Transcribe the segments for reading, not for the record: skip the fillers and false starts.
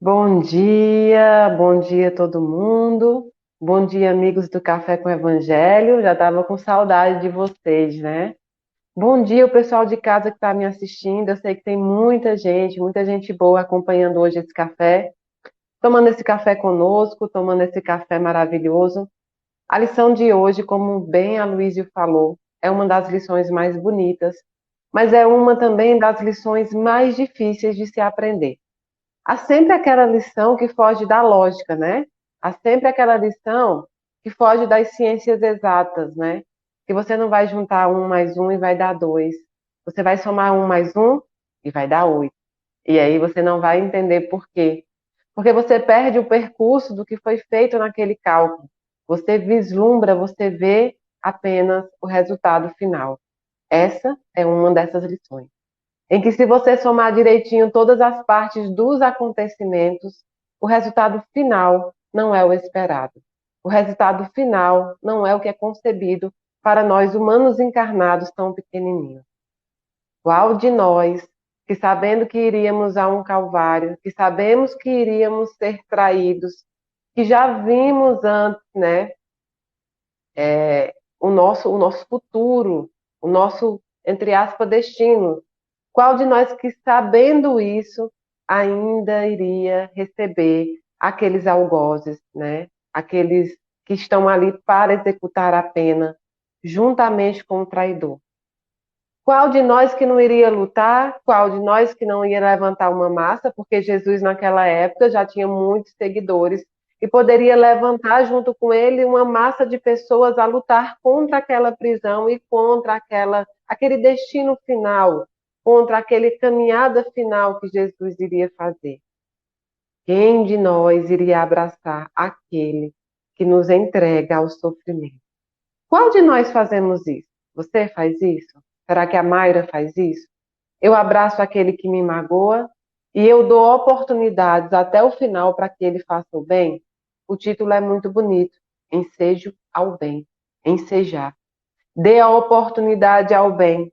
Bom dia todo mundo. Bom dia, amigos do Café com Evangelho. Já estava com saudade de vocês, né? Bom dia, o pessoal de casa que está me assistindo. Eu sei que tem muita gente boa acompanhando hoje esse café, tomando esse café conosco, tomando esse café maravilhoso. A lição de hoje, como bem a Luísio falou, é uma das lições mais bonitas, mas é uma também das lições mais difíceis de se aprender. Há sempre aquela lição que foge da lógica, né? Há sempre aquela lição que foge das ciências exatas, né? Que você não vai juntar um mais um e vai dar dois. Você vai somar um mais um e vai dar oito. E aí você não vai entender por quê. Porque você perde o percurso do que foi feito naquele cálculo. Você vislumbra, você vê apenas o resultado final. Essa é uma dessas lições em que, se você somar direitinho todas as partes dos acontecimentos, o resultado final não é o esperado. O resultado final não é o que é concebido para nós humanos encarnados tão pequenininhos. Qual de nós, que sabendo que iríamos a um calvário, que sabemos que iríamos ser traídos, que já vimos antes, né, o nosso futuro, o nosso, entre aspas, destino, qual de nós que, sabendo isso, ainda iria receber aqueles algozes, né? Aqueles que estão ali para executar a pena, juntamente com o traidor? Qual de nós que não iria lutar? Qual de nós que não ia levantar uma massa? Porque Jesus, naquela época, já tinha muitos seguidores e poderia levantar junto com ele uma massa de pessoas a lutar contra aquela prisão e contra aquele destino final, contra aquele caminhada final que Jesus iria fazer. Quem de nós iria abraçar aquele que nos entrega ao sofrimento? Qual de nós fazemos isso? Você faz isso? Será que a Mayra faz isso? Eu abraço aquele que me magoa e eu dou oportunidades até o final para que ele faça o bem? O título é muito bonito. Ensejo ao bem. Ensejar. Dê a oportunidade ao bem.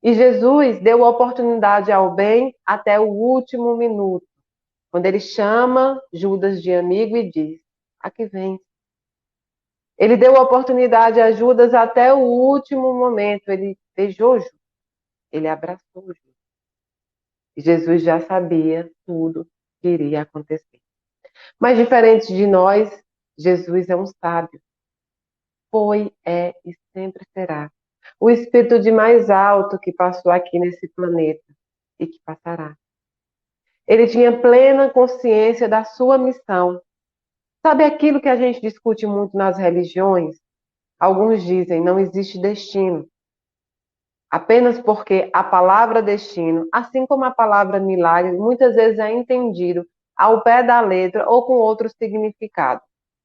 E Jesus deu oportunidade ao bem até o último minuto, quando ele chama Judas de amigo e diz: aqui vem. Ele deu oportunidade a Judas até o último momento. Ele beijou Judas, ele abraçou Judas. E Jesus já sabia tudo que iria acontecer. Mas diferente de nós, Jesus é um sábio. Foi, é e sempre será. O espírito de mais alto que passou aqui nesse planeta e que passará. Ele tinha plena consciência da sua missão. Sabe aquilo que a gente discute muito nas religiões? Alguns dizem não existe destino. Apenas porque a palavra destino, assim como a palavra milagre, muitas vezes é entendido ao pé da letra ou com outro significado.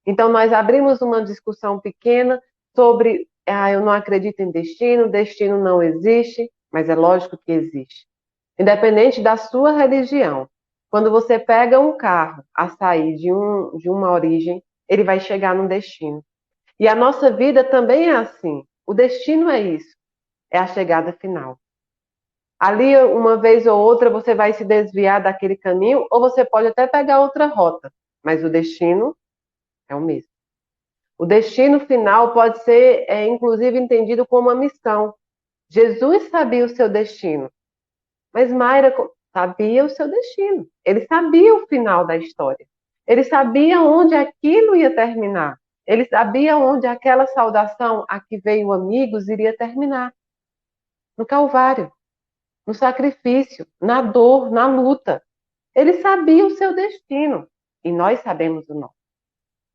Então, nós abrimos uma discussão pequena sobre, eu não acredito em destino, destino não existe, mas é lógico que existe. Independente da sua religião, quando você pega um carro a sair de uma origem, ele vai chegar num destino. E a nossa vida também é assim. O destino é isso, é a chegada final. Ali, uma vez ou outra, você vai se desviar daquele caminho, ou você pode até pegar outra rota, mas o destino é o mesmo. O destino final pode ser, inclusive, entendido como uma missão. Jesus sabia o seu destino, mas Mayra sabia o seu destino. Ele sabia o final da história. Ele sabia onde aquilo ia terminar. Ele sabia onde aquela saudação a que veio amigos iria terminar. No Calvário, no sacrifício, na dor, na luta. Ele sabia o seu destino. E nós sabemos o nosso.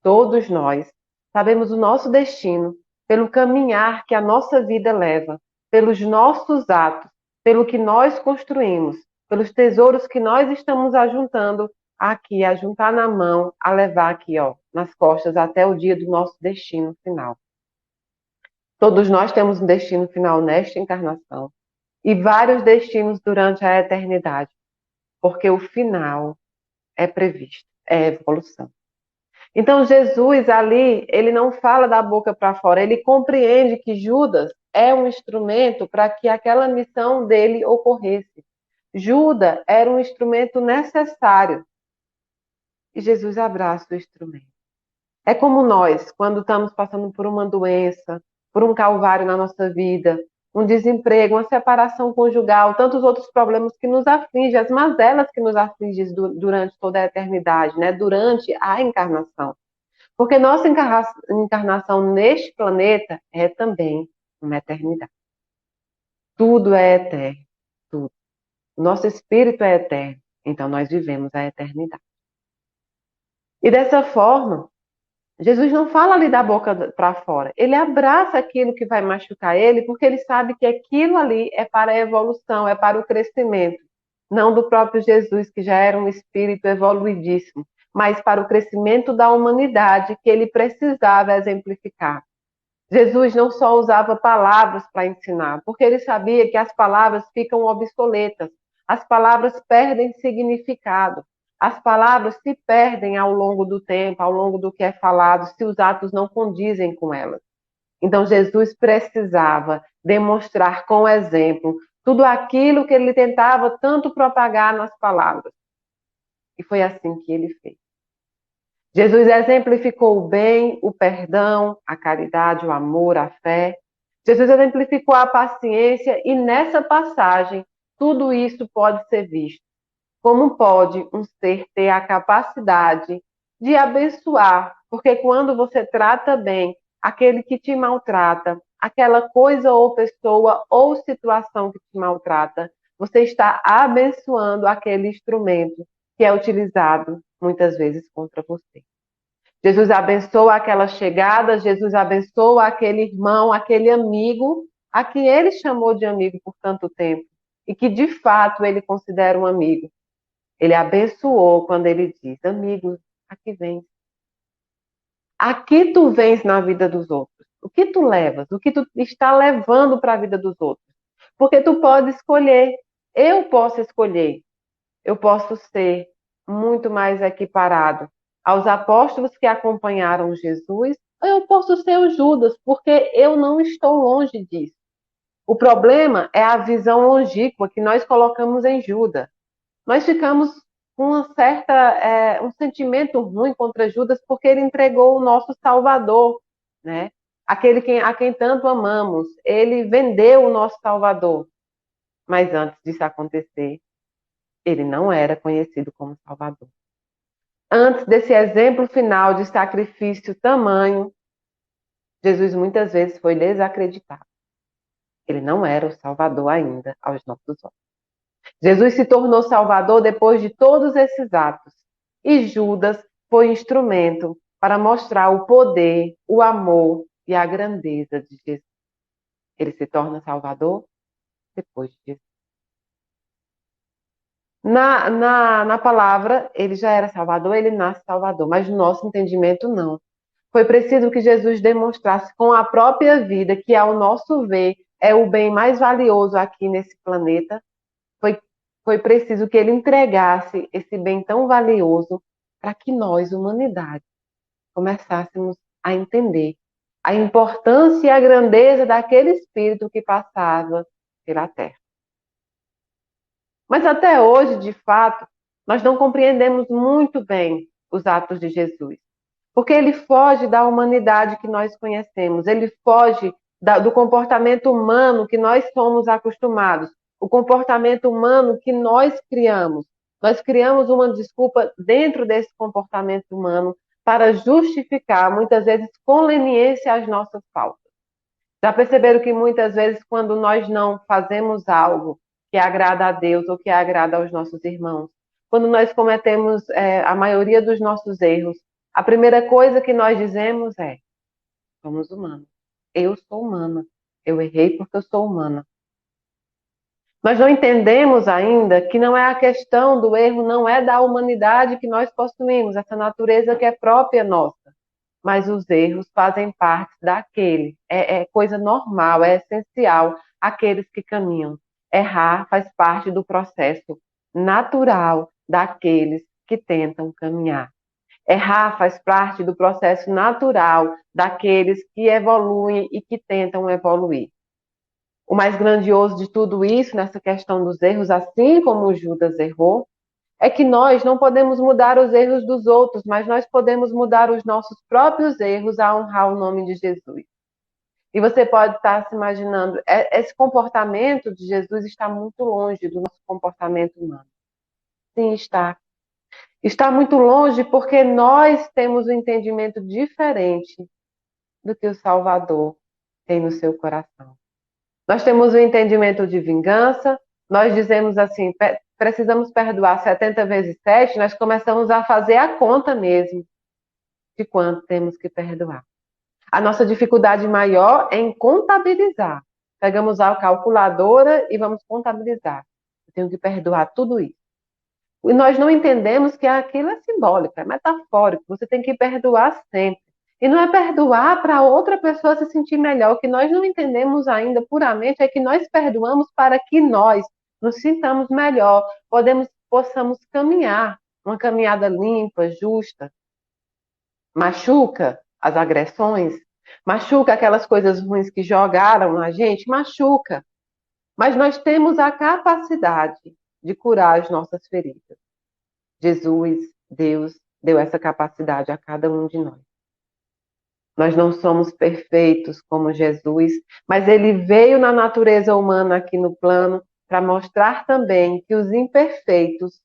Todos nós sabemos o nosso destino pelo caminhar que a nossa vida leva, pelos nossos atos, pelo que nós construímos, pelos tesouros que nós estamos ajuntando aqui, a juntar na mão, a levar aqui, ó, nas costas até o dia do nosso destino final. Todos nós temos um destino final nesta encarnação e vários destinos durante a eternidade, porque o final é previsto, é evolução. Então, Jesus ali, ele não fala da boca para fora, ele compreende que Judas é um instrumento para que aquela missão dele ocorresse. Judas era um instrumento necessário. e Jesus abraça o instrumento. É como nós, quando estamos passando por uma doença, por um calvário na nossa vida, um desemprego, uma separação conjugal, tantos outros problemas que nos afligem, as mazelas que nos afligem durante toda a eternidade, né? Durante a encarnação. Porque nossa encarnação neste planeta é também uma eternidade. Tudo é eterno, tudo. O nosso espírito é eterno, então nós vivemos a eternidade. E dessa forma, Jesus não fala ali da boca para fora. Ele abraça aquilo que vai machucar ele, porque ele sabe que aquilo ali é para a evolução, é para o crescimento. Não do próprio Jesus, que já era um espírito evoluidíssimo, mas para o crescimento da humanidade que ele precisava exemplificar. Jesus não só usava palavras para ensinar, porque ele sabia que as palavras ficam obsoletas, as palavras perdem significado, as palavras se perdem ao longo do tempo, ao longo do que é falado, se os atos não condizem com elas. Então Jesus precisava demonstrar com exemplo tudo aquilo que ele tentava tanto propagar nas palavras. E foi assim que ele fez. Jesus exemplificou o bem, o perdão, a caridade, o amor, a fé. Jesus exemplificou a paciência e nessa passagem tudo isso pode ser visto. Como pode um ser ter a capacidade de abençoar? Porque quando você trata bem aquele que te maltrata, aquela coisa ou pessoa ou situação que te maltrata, você está abençoando aquele instrumento que é utilizado muitas vezes contra você. Jesus abençoa aquela chegada, Jesus abençoa aquele irmão, aquele amigo, a que ele chamou de amigo por tanto tempo, e que de fato ele considera um amigo. Ele abençoou quando ele diz: amigo, aqui vem. Aqui tu vens na vida dos outros. O que tu levas? O que tu está levando para a vida dos outros? Porque tu pode escolher. Eu posso escolher. Eu posso ser muito mais equiparado aos apóstolos que acompanharam Jesus, ou eu posso ser o Judas, porque eu não estou longe disso. O problema é a visão longínqua que nós colocamos em Judas. Nós ficamos com um sentimento ruim contra Judas porque ele entregou o nosso Salvador, né? A quem tanto amamos. Ele vendeu o nosso Salvador. Mas antes disso acontecer, ele não era conhecido como Salvador. Antes desse exemplo final de sacrifício tamanho, Jesus muitas vezes foi desacreditado. Ele não era o Salvador ainda aos nossos olhos. Jesus se tornou Salvador depois de todos esses atos. E Judas foi instrumento para mostrar o poder, o amor e a grandeza de Jesus. Ele se torna Salvador depois de Jesus. Na palavra, ele já era Salvador, ele nasce Salvador, mas no nosso entendimento, não. Foi preciso que Jesus demonstrasse com a própria vida, que ao nosso ver é o bem mais valioso aqui nesse planeta. Foi preciso que ele entregasse esse bem tão valioso para que nós, humanidade, começássemos a entender a importância e a grandeza daquele Espírito que passava pela Terra. Mas até hoje, de fato, nós não compreendemos muito bem os atos de Jesus. Porque ele foge da humanidade que nós conhecemos, ele foge do comportamento humano que nós somos acostumados, o comportamento humano que nós criamos. Nós criamos uma desculpa dentro desse comportamento humano para justificar, muitas vezes, com leniência, as nossas faltas. Já perceberam que muitas vezes, quando nós não fazemos algo que agrada a Deus ou que agrada aos nossos irmãos, quando nós cometemos a maioria dos nossos erros, a primeira coisa que nós dizemos é: somos humanos. Eu sou humana. Eu errei porque eu sou humana. Nós não entendemos ainda que não é a questão do erro, não é da humanidade que nós possuímos, essa natureza que é própria nossa. Mas os erros fazem parte daquele. É coisa normal, é essencial aqueles que caminham. Errar faz parte do processo natural daqueles que tentam caminhar. Errar faz parte do processo natural daqueles que evoluem e que tentam evoluir. O mais grandioso de tudo isso, nessa questão dos erros, assim como o Judas errou, é que nós não podemos mudar os erros dos outros, mas nós podemos mudar os nossos próprios erros a honrar o nome de Jesus. E você pode estar se imaginando, esse comportamento de Jesus está muito longe do nosso comportamento humano. Sim, está. Está muito longe porque nós temos um entendimento diferente do que o Salvador tem no seu coração. Nós temos um entendimento de vingança, nós dizemos assim, precisamos perdoar 70 vezes 7, nós começamos a fazer a conta mesmo de quanto temos que perdoar. A nossa dificuldade maior é em contabilizar. Pegamos a calculadora e vamos contabilizar. Eu tenho que perdoar tudo isso. E nós não entendemos que aquilo é simbólico, é metafórico. Você tem que perdoar sempre. E não é perdoar para outra pessoa se sentir melhor. O que nós não entendemos ainda puramente é que nós perdoamos para que nós nos sintamos melhor, possamos caminhar uma caminhada limpa, justa. Machuca as agressões, machuca aquelas coisas ruins que jogaram na gente, machuca. Mas nós temos a capacidade de curar as nossas feridas. Jesus, Deus, deu essa capacidade a cada um de nós. Nós não somos perfeitos como Jesus, mas ele veio na natureza humana aqui no plano para mostrar também que os imperfeitos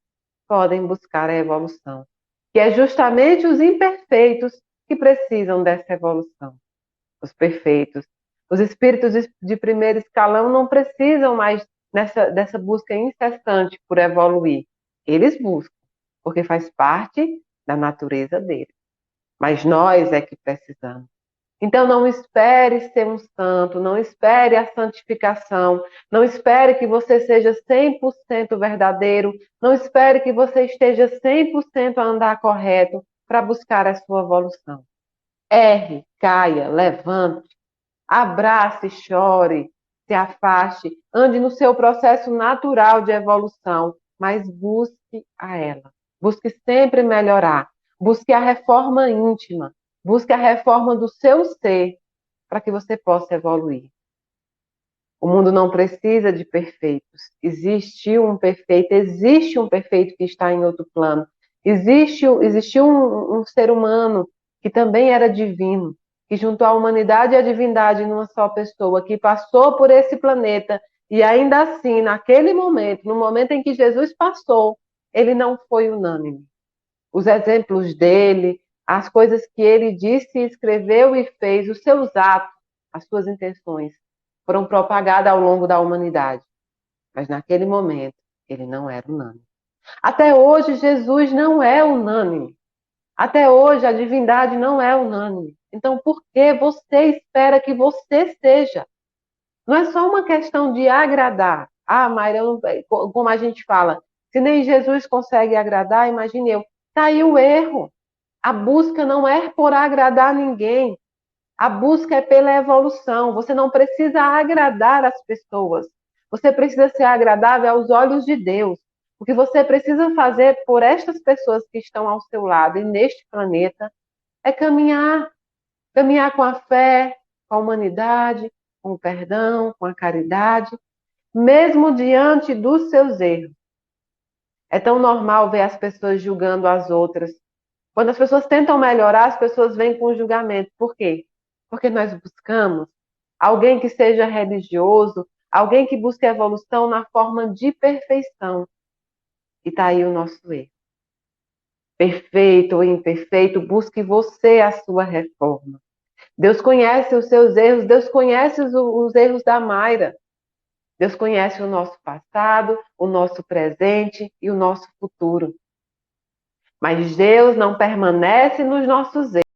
podem buscar a evolução. Que é justamente os imperfeitos que precisam dessa evolução. Os perfeitos. Os espíritos de primeiro escalão não precisam mais dessa busca incessante por evoluir. Eles buscam, porque faz parte da natureza deles. Mas nós é que precisamos. Então não espere ser um santo, não espere a santificação, não espere que você seja 100% verdadeiro, não espere que você esteja 100% a andar correto para buscar a sua evolução. Erre, caia, levante, abrace, chore, se afaste, ande no seu processo natural de evolução, mas busque a ela. Busque sempre melhorar. Busque a reforma íntima. Busque a reforma do seu ser para que você possa evoluir. O mundo não precisa de perfeitos. Existe um perfeito que está em outro plano. Existiu um ser humano que também era divino, que juntou a humanidade e a divindade numa só pessoa, que passou por esse planeta e ainda assim, naquele momento, no momento em que Jesus passou, ele não foi unânime. Os exemplos dele, as coisas que ele disse, escreveu e fez, os seus atos, as suas intenções, foram propagadas ao longo da humanidade. Mas naquele momento, ele não era unânime. Até hoje, Jesus não é unânime. Até hoje, a divindade não é unânime. Então, por que você espera que você seja? Não é só uma questão de agradar. Ah, Mayra, como a gente fala, se nem Jesus consegue agradar, imagine eu. Está aí o erro. A busca não é por agradar ninguém. A busca é pela evolução. Você não precisa agradar as pessoas. Você precisa ser agradável aos olhos de Deus. O que você precisa fazer por estas pessoas que estão ao seu lado e neste planeta é caminhar. Caminhar com a fé, com a humanidade, com o perdão, com a caridade, mesmo diante dos seus erros. É tão normal ver as pessoas julgando as outras. Quando as pessoas tentam melhorar, as pessoas vêm com julgamento. Por quê? Porque nós buscamos alguém que seja religioso, alguém que busque evolução na forma de perfeição. E está aí o nosso erro. Perfeito ou imperfeito, busque você a sua reforma. Deus conhece os seus erros, Deus conhece os erros da Mayra. Deus conhece o nosso passado, o nosso presente e o nosso futuro. Mas Deus não permanece nos nossos erros.